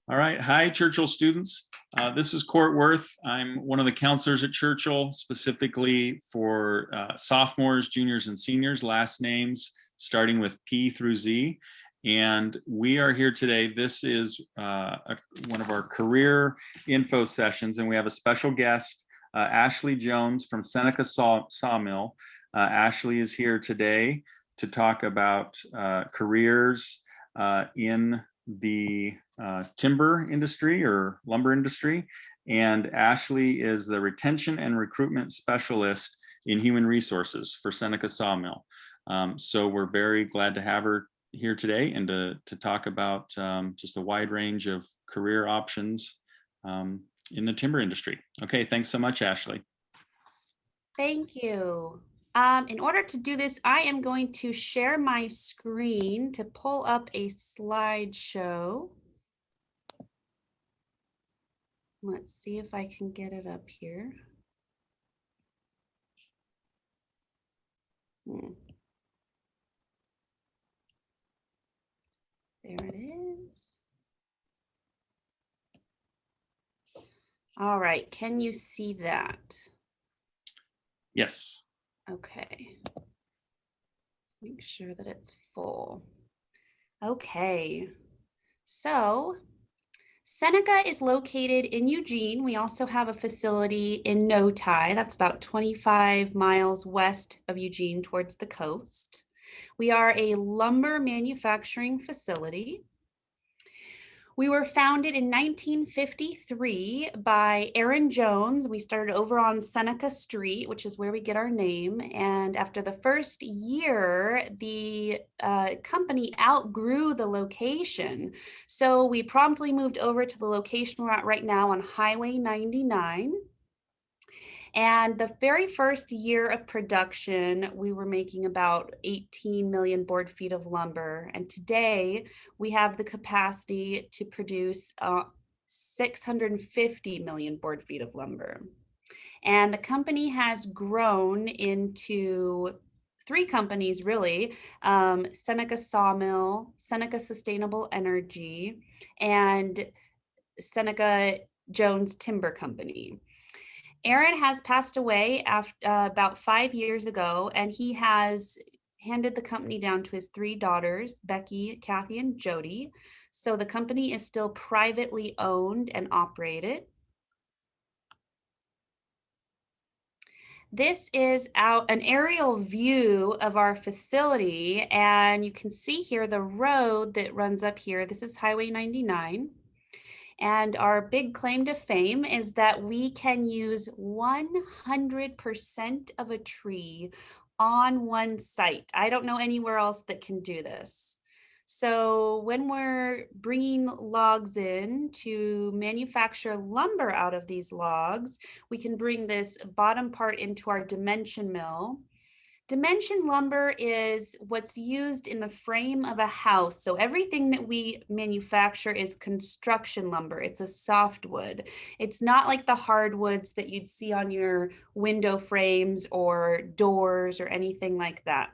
All right. Hi, Churchill students. This is Court Worth. I'm one of the counselors at Churchill, specifically for sophomores, juniors, and seniors, last names starting with P through Z. And we are here today. This is one of our career info sessions, and we have a special guest, Ashley Jones from Seneca Sawmill. Ashley is here today to talk about careers in the timber industry or lumber industry. And Ashley is the retention and recruitment specialist in human resources for Seneca Sawmill. So we're very glad to have her here today and to talk about just a wide range of career options in the timber industry. Okay, thanks so much, Ashley. Thank you. In order to do this, I am going to share my screen to pull up a slideshow. Let's see if I can get it up here. There it is. All right, can you see that? Yes. Okay. Make sure that it's full. Okay, so Seneca is located in Eugene. We also have a facility in Notai. That's about 25 miles west of Eugene towards the coast. We are a lumber manufacturing facility. We were founded in 1953 by Aaron Jones. We started over on Seneca Street, which is where we get our name. And after the first year, the company outgrew the location. So we promptly moved over to the location we're at right now on Highway 99. And the very first year of production, we were making about 18 million board feet of lumber. And today we have the capacity to produce 650 million board feet of lumber. And the company has grown into three companies, really: Seneca Sawmill, Seneca Sustainable Energy, and Seneca Jones Timber Company. Aaron has passed away after, about 5 years ago, and he has handed the company down to his three daughters, Becky, Kathy, and Jody. So the company is still privately owned and operated. This is an aerial view of our facility, and you can see here the road that runs up here. This is Highway 99. And our big claim to fame is that we can use 100% of a tree on one site. I don't know anywhere else that can do this. So when we're bringing logs in to manufacture lumber out of these logs, we can bring this bottom part into our dimension mill. Dimension lumber is what's used in the frame of a house. So everything that we manufacture is construction lumber. It's a softwood. It's not like the hardwoods that you'd see on your window frames or doors or anything like that.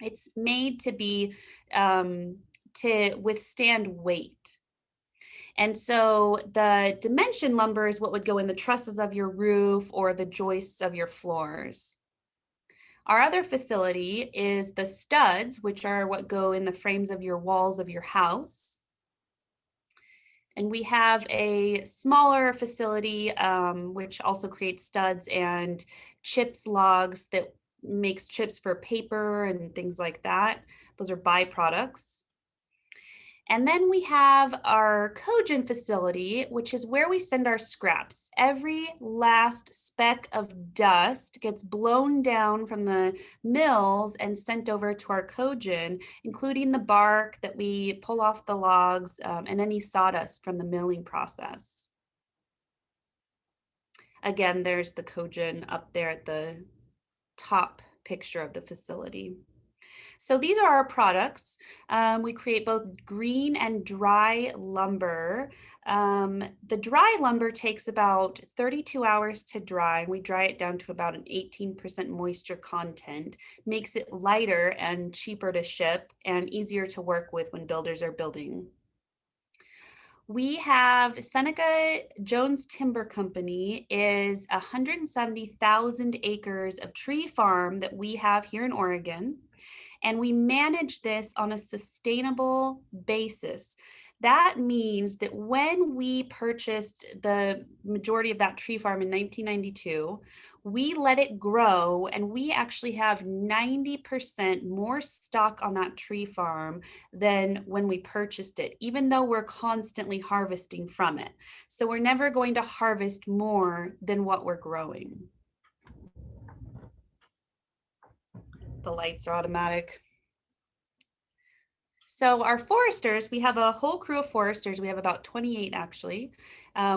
It's made to be to withstand weight. And so the dimension lumber is what would go in the trusses of your roof or the joists of your floors. Our other facility is the studs, which are what go in the frames of your walls of your house. And we have a smaller facility, which also creates studs and chips logs that makes chips for paper and things like that. Those are byproducts. And then we have our cogen facility, which is where we send our scraps. Every last speck of dust gets blown down from the mills and sent over to our cogen, including the bark that we pull off the logs and any sawdust from the milling process. Again, there's the cogen up there at the top picture of the facility. So these are our products. We create both green and dry lumber. The dry lumber takes about 32 hours to dry. We dry it down to about an 18% moisture content, makes it lighter and cheaper to ship and easier to work with when builders are building. We have Seneca Jones Timber Company is 170,000 acres of tree farm that we have here in Oregon. And we manage this on a sustainable basis. That means that when we purchased the majority of that tree farm in 1992, we let it grow, and we actually have 90% more stock on that tree farm than when we purchased it, even though we're constantly harvesting from it. So we're never going to harvest more than what we're growing. The lights are automatic. So our foresters, we have a whole crew of foresters. We have about 28 actually.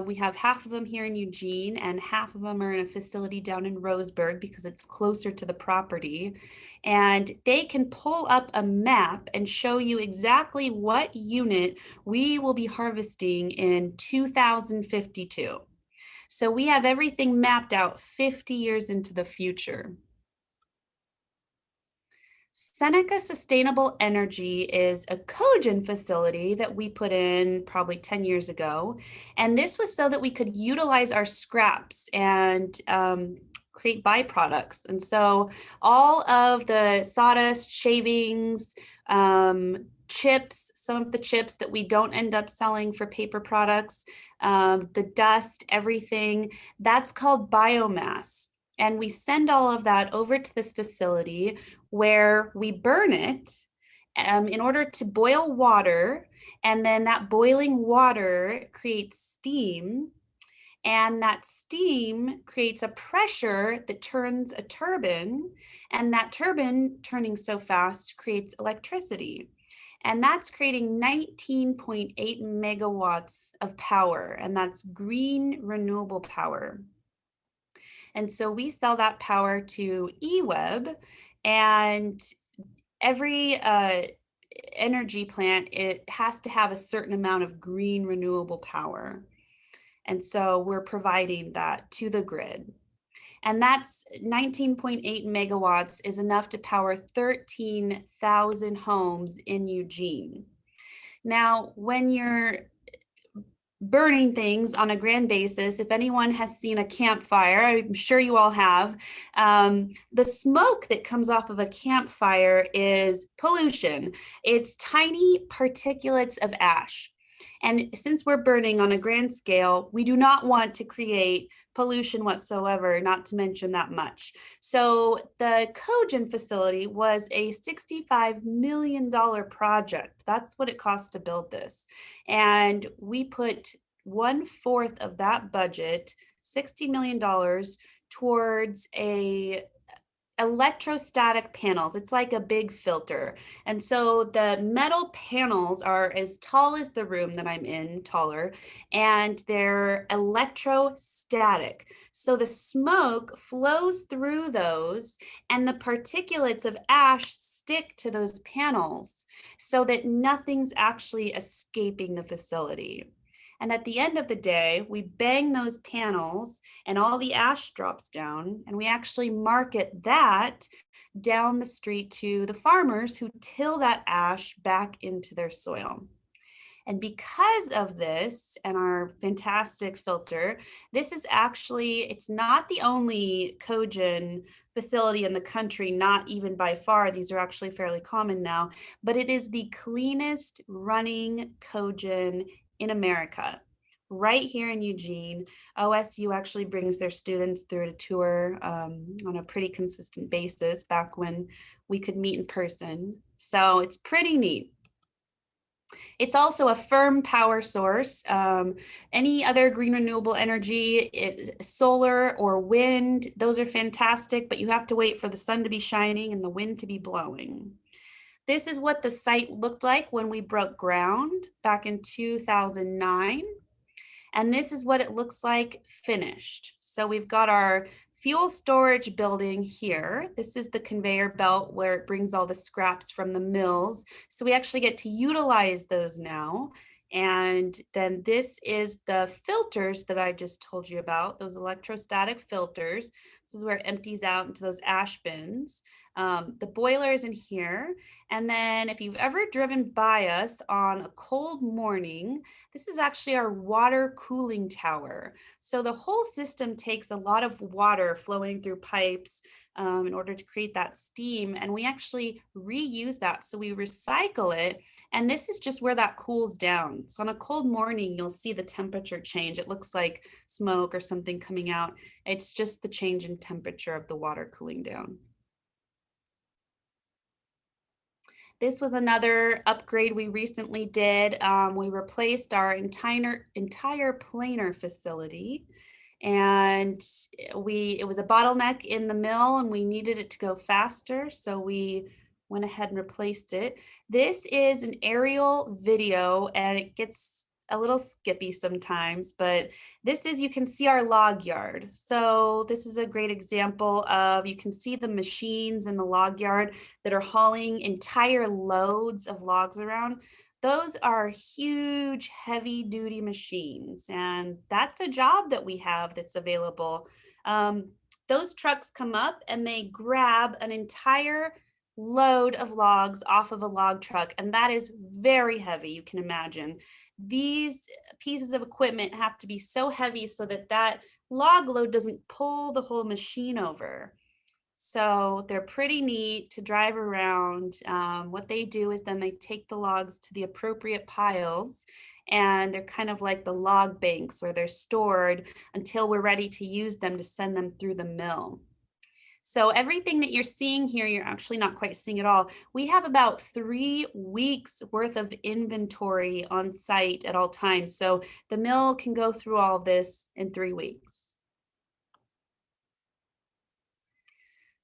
We have half of them here in Eugene and half of them are in a facility down in Roseburg because it's closer to the property. And they can pull up a map and show you exactly what unit we will be harvesting in 2052. So we have everything mapped out 50 years into the future. Seneca Sustainable Energy is a cogen facility that we put in probably 10 years ago. And this was so that we could utilize our scraps and create byproducts. And so all of the sawdust, shavings, chips, some of the chips that we don't end up selling for paper products, the dust, everything, that's called biomass. And we send all of that over to this facility where we burn it in order to boil water. And then that boiling water creates steam. And that steam creates a pressure that turns a turbine. And that turbine turning so fast creates electricity. And that's creating 19.8 megawatts of power. And that's green renewable power. And so we sell that power to eWeb, and every energy plant, it has to have a certain amount of green renewable power. And so we're providing that to the grid. And that's 19.8 megawatts is enough to power 13,000 homes in Eugene. Now, when you're burning things on a grand basis, if anyone has seen a campfire, I'm sure you all have, the smoke that comes off of a campfire is pollution. It's tiny particulates of ash. And since we're burning on a grand scale, we do not want to create pollution whatsoever, not to mention that much. So the cogen facility was a $65 million project. That's what it cost to build this. And we put 1/4 of that budget, $60 million, towards a electrostatic panels. It's like a big filter. And so the metal panels are as tall as the room that I'm in, taller, and they're electrostatic. So the smoke flows through those and the particulates of ash stick to those panels so that nothing's actually escaping the facility. And at the end of the day, we bang those panels and all the ash drops down, and we actually market that down the street to the farmers who till that ash back into their soil. And because of this and our fantastic filter, this is actually, it's not the only cogen facility in the country, not even by far. These are actually fairly common now, but it is the cleanest running cogen in America. Right here in Eugene, OSU actually brings their students through a tour on a pretty consistent basis back when we could meet in person. So it's pretty neat. It's also a firm power source. Any other green renewable energy, solar or wind, those are fantastic, but you have to wait for the sun to be shining and the wind to be blowing. This is what the site looked like when we broke ground back in 2009. And this is what it looks like finished. So we've got our fuel storage building here. This is the conveyor belt where it brings all the scraps from the mills. So we actually get to utilize those now. And then this is the filters that I just told you about, those electrostatic filters. This is where it empties out into those ash bins. The boiler is in here. And then if you've ever driven by us on a cold morning, this is actually our water cooling tower. So the whole system takes a lot of water flowing through pipes in order to create that steam. And we actually reuse that. So we recycle it. And this is just where that cools down. So on a cold morning, you'll see the temperature change. It looks like smoke or something coming out. It's just the change in temperature of the water cooling down. This was another upgrade we recently did. We replaced our entire planer facility, and it was a bottleneck in the mill, and we needed it to go faster, so we went ahead and replaced it. This is an aerial video, and it gets a little skippy sometimes, but this is, you can see our log yard. So this is a great example of, you can see the machines in the log yard that are hauling entire loads of logs around. Those are huge, heavy duty machines. And that's a job that we have that's available. Those trucks come up and they grab an entire load of logs off of a log truck. And that is very heavy, you can imagine. These pieces of equipment have to be so heavy so that that log load doesn't pull the whole machine over. So they're pretty neat to drive around. What they do is then they take the logs to the appropriate piles, and they're kind of like the log banks where they're stored until we're ready to use them to send them through the mill. So everything that you're seeing here, you're actually not quite seeing it all. We have about 3 weeks worth of inventory on site at all times. So the mill can go through all of this in 3 weeks.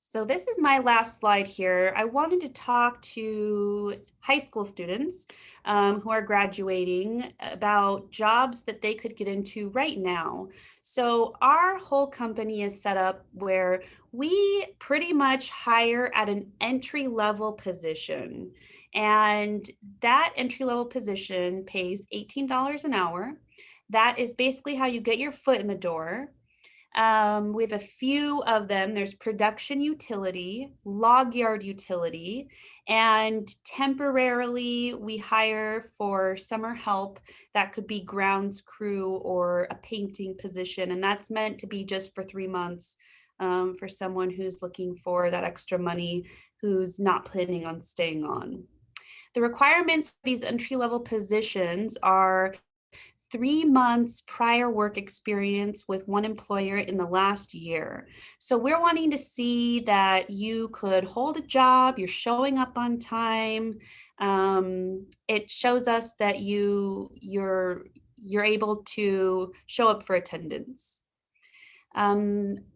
So this is my last slide here. I wanted to talk to high school students who are graduating about jobs that they could get into right now. So our whole company is set up where we pretty much hire at an entry-level position. And that entry-level position pays $18 an hour. That is basically how you get your foot in the door. We have a few of them. There's production utility, log yard utility, and temporarily we hire for summer help. That could be grounds crew or a painting position. And that's meant to be just for 3 months for someone who's looking for that extra money, who's not planning on staying on. The requirements for these entry-level positions are 3 months prior work experience with one employer in the last year. So we're wanting to see that you could hold a job, you're showing up on time. It shows us that you're able to show up for attendance.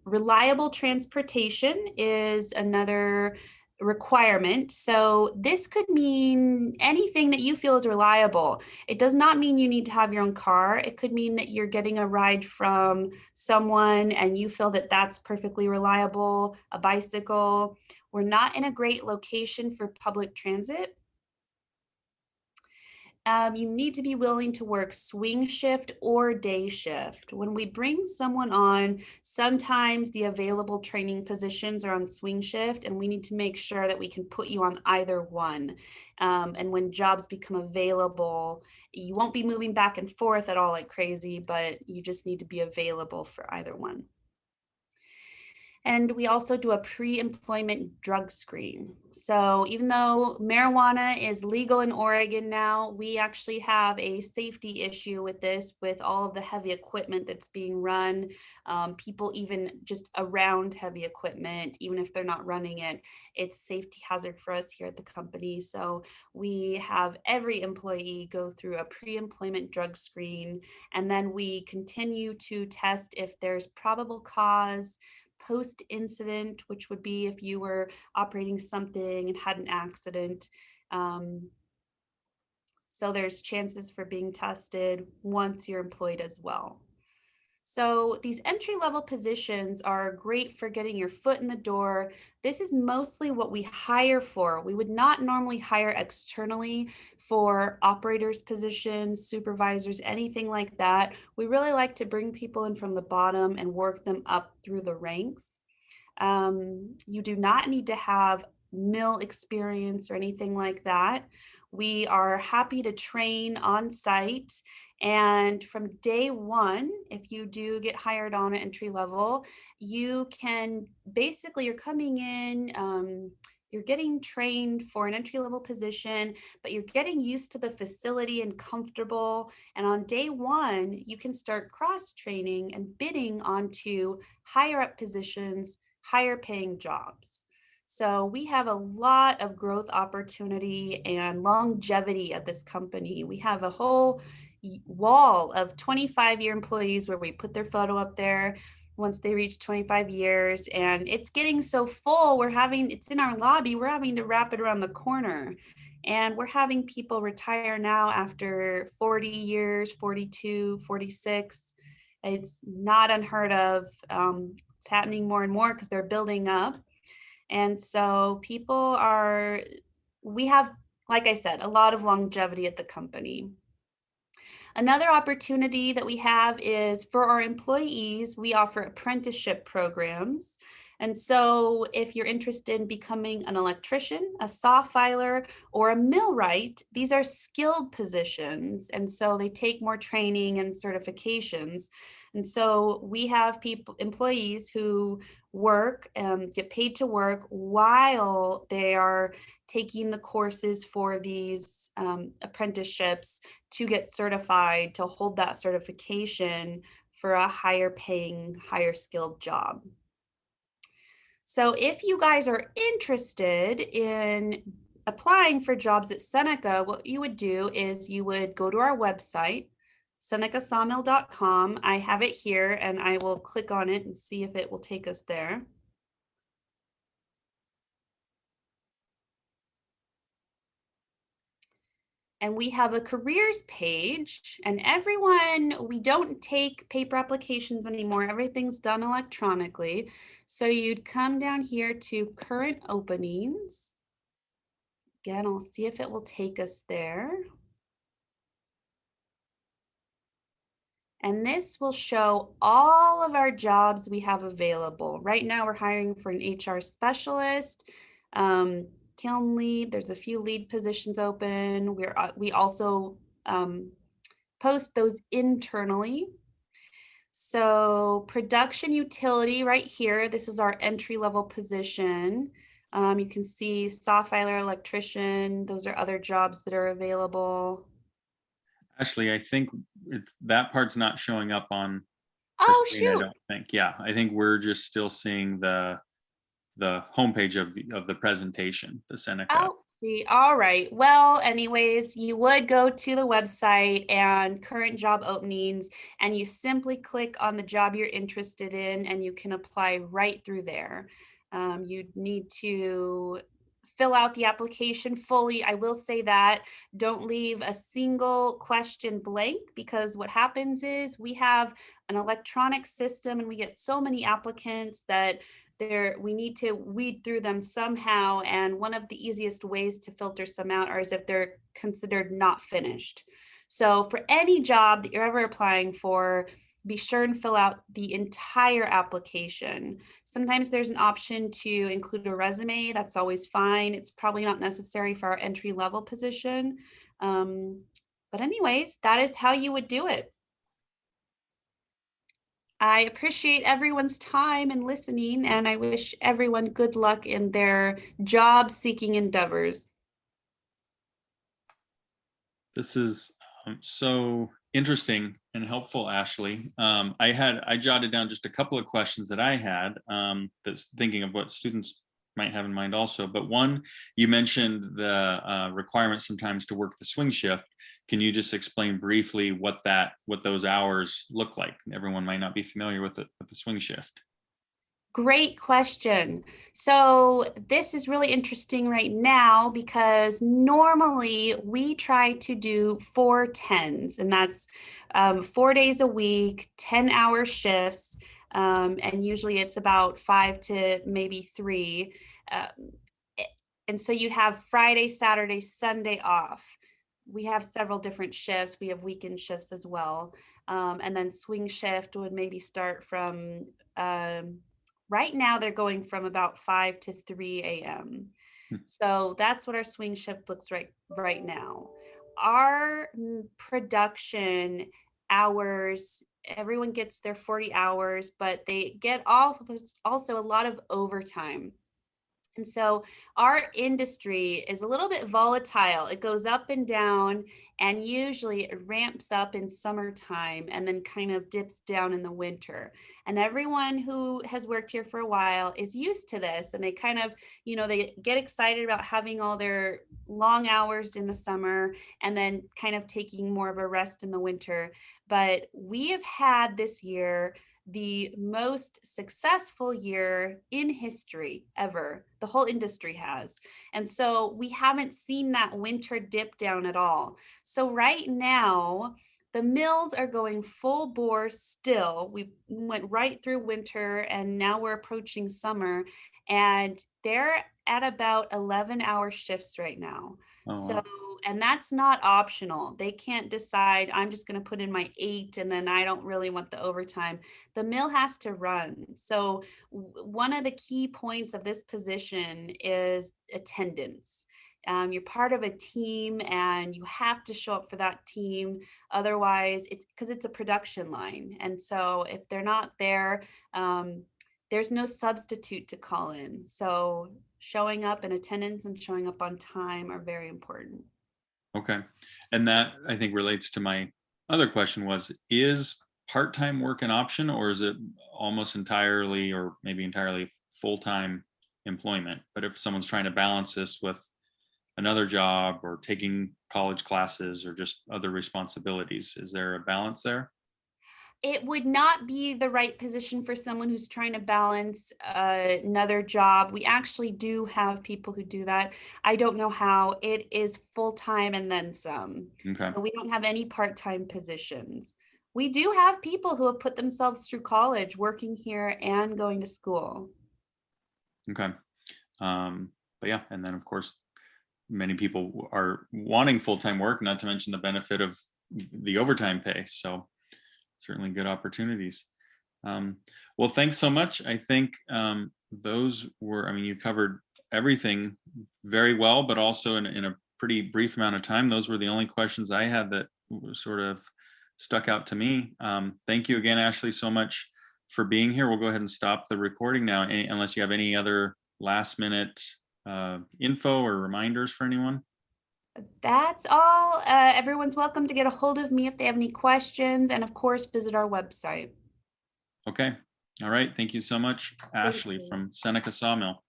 Reliable transportation is another requirement. So this could mean anything that you feel is reliable. It does not mean you need to have your own car. It could mean that you're getting a ride from someone and you feel that that's perfectly reliable, a bicycle. We're not in a great location for public transit. You need to be willing to work swing shift or day shift. When we bring someone on, sometimes the available training positions are on swing shift, and we need to make sure that we can put you on either one. And when jobs become available, you won't be moving back and forth at all like crazy, but you just need to be available for either one. And we also do a pre-employment drug screen. So even though marijuana is legal in Oregon now, we actually have a safety issue with this, with all of the heavy equipment that's being run, people even just around heavy equipment, even if they're not running it, it's a safety hazard for us here at the company. So we have every employee go through a pre-employment drug screen, and then we continue to test if there's probable cause post-incident, which would be if you were operating something and had an accident. So there's chances for being tested once you're employed as well. So these entry-level positions are great for getting your foot in the door. This is mostly what we hire for. We would not normally hire externally for operators positions, supervisors, anything like that. We really like to bring people in from the bottom and work them up through the ranks. You do not need to have mill experience or anything like that. We are happy to train on site. And from day one, if you do get hired on at entry level, you can basically, you're coming in, you're getting trained for an entry level position, but you're getting used to the facility and comfortable. And on day one, you can start cross training and bidding onto higher up positions, higher paying jobs. So we have a lot of growth opportunity and longevity at this company. We have a whole wall of 25-year employees where we put their photo up there once they reach 25 years, and it's getting so full, it's in our lobby, we're having to wrap it around the corner. And we're having people retire now after 40 years, 42, 46. It's not unheard of. It's happening more and more because they're building up. And so we have, like I said, a lot of longevity at the company. Another opportunity that we have is for our employees, we offer apprenticeship programs. And so if you're interested in becoming an electrician, a saw filer, or a millwright, these are skilled positions. And so they take more training and certifications. And so we have employees who work, get paid to work while they are taking the courses for these apprenticeships to get certified, to hold that certification for a higher paying, higher skilled job. So if you guys are interested in applying for jobs at Seneca, what you would do is you would go to our website, senecasawmill.com. I have it here and I will click on it and see if it will take us there. And we have a careers page, and we don't take paper applications anymore. Everything's done electronically. So you'd come down here to current openings. Again, I'll see if it will take us there. And this will show all of our jobs we have available. Right now we're hiring for an HR specialist, kiln lead. There's a few lead positions open. We also post those internally. So production utility right here, this is our entry level position. You can see saw filer, electrician, those are other jobs that are available. Ashley, I think that part's not showing up on the Oh, screen, I shoot. don't think. Yeah, I think we're just still seeing the homepage of the presentation, the Seneca. Oh, see, all right. Well, anyways, you would go to the website and current job openings, and you simply click on the job you're interested in, and you can apply right through there. You'd need to fill out the application fully. I will say that don't leave a single question blank, because what happens is we have an electronic system and we get so many applicants that we need to weed through them somehow. And one of the easiest ways to filter some out is if they're considered not finished. So for any job that you're ever applying for, be sure and fill out the entire application. Sometimes there's an option to include a resume. That's always fine. It's probably not necessary for our entry level position. But anyways, that is how you would do it. I appreciate everyone's time and listening, and I wish everyone good luck in their job seeking endeavors. This is so interesting and helpful, Ashley. I jotted down just a couple of questions that I had, that's thinking of what students might have in mind also. But one, you mentioned the requirement sometimes to work the swing shift. Can you just explain briefly what those hours look like? Everyone might not be familiar with the swing shift. Great question. So this is really interesting right now because normally we try to do 4 10s, and that's 4 days a week, 10-hour shifts, and usually it's about 5 to maybe 3. Um, a- and so you'd have Friday, Saturday, Sunday off. We have several different shifts. We have weekend shifts as well. And then swing shift would maybe start from right now they're going from about 5 to 3 a.m. Hmm. So that's what our swing shift looks right now. Our production hours, everyone gets their 40 hours, but they get also a lot of overtime. And so our industry is a little bit volatile. It goes up and down, and usually it ramps up in summertime and then kind of dips down in the winter. And everyone who has worked here for a while is used to this, and they kind of, they get excited about having all their long hours in the summer and then kind of taking more of a rest in the winter. But we have had this year the most successful year in history ever. The whole industry has. And so we haven't seen that winter dip down at all. So right now, the mills are going full bore still. We went right through winter and now we're approaching summer, and they're at about 11-hour shifts right now. Oh, So, wow. and that's not optional. They can't decide, I'm just going to put in my 8 and then I don't really want the overtime. The mill has to run. So one of the key points of this position is attendance. You're part of a team and you have to show up for that team. Otherwise, it's because it's a production line. And so if they're not there, there's no substitute to call in. So showing up in attendance and showing up on time are very important. Okay. And that I think relates to my other question was, is part-time work an option, or is it almost entirely or maybe entirely full-time employment? But if someone's trying to balance this with another job or taking college classes or just other responsibilities, is there a balance there? It would not be the right position for someone who's trying to balance another job. We actually do have people who do that. I don't know how. It is full time and then some. Okay. So we don't have any part time positions. We do have people who have put themselves through college, working here and going to school. Okay. Um, but yeah, and then of course, many people are wanting full-time work, not to mention the benefit of the overtime pay. So certainly good opportunities. Um, well, thanks so much. I think those were, I mean, you covered everything very well, but also in a pretty brief amount of time. Those were the only questions I had that sort of stuck out to me. Thank you again, Ashley, so much for being here. We'll go ahead and stop the recording now, unless you have any other last minute info or reminders for anyone. That's all. Everyone's welcome to get a hold of me if they have any questions. And of course, visit our website. Okay. All right. Thank you so much, Thank Ashley you. from Seneca Sawmill.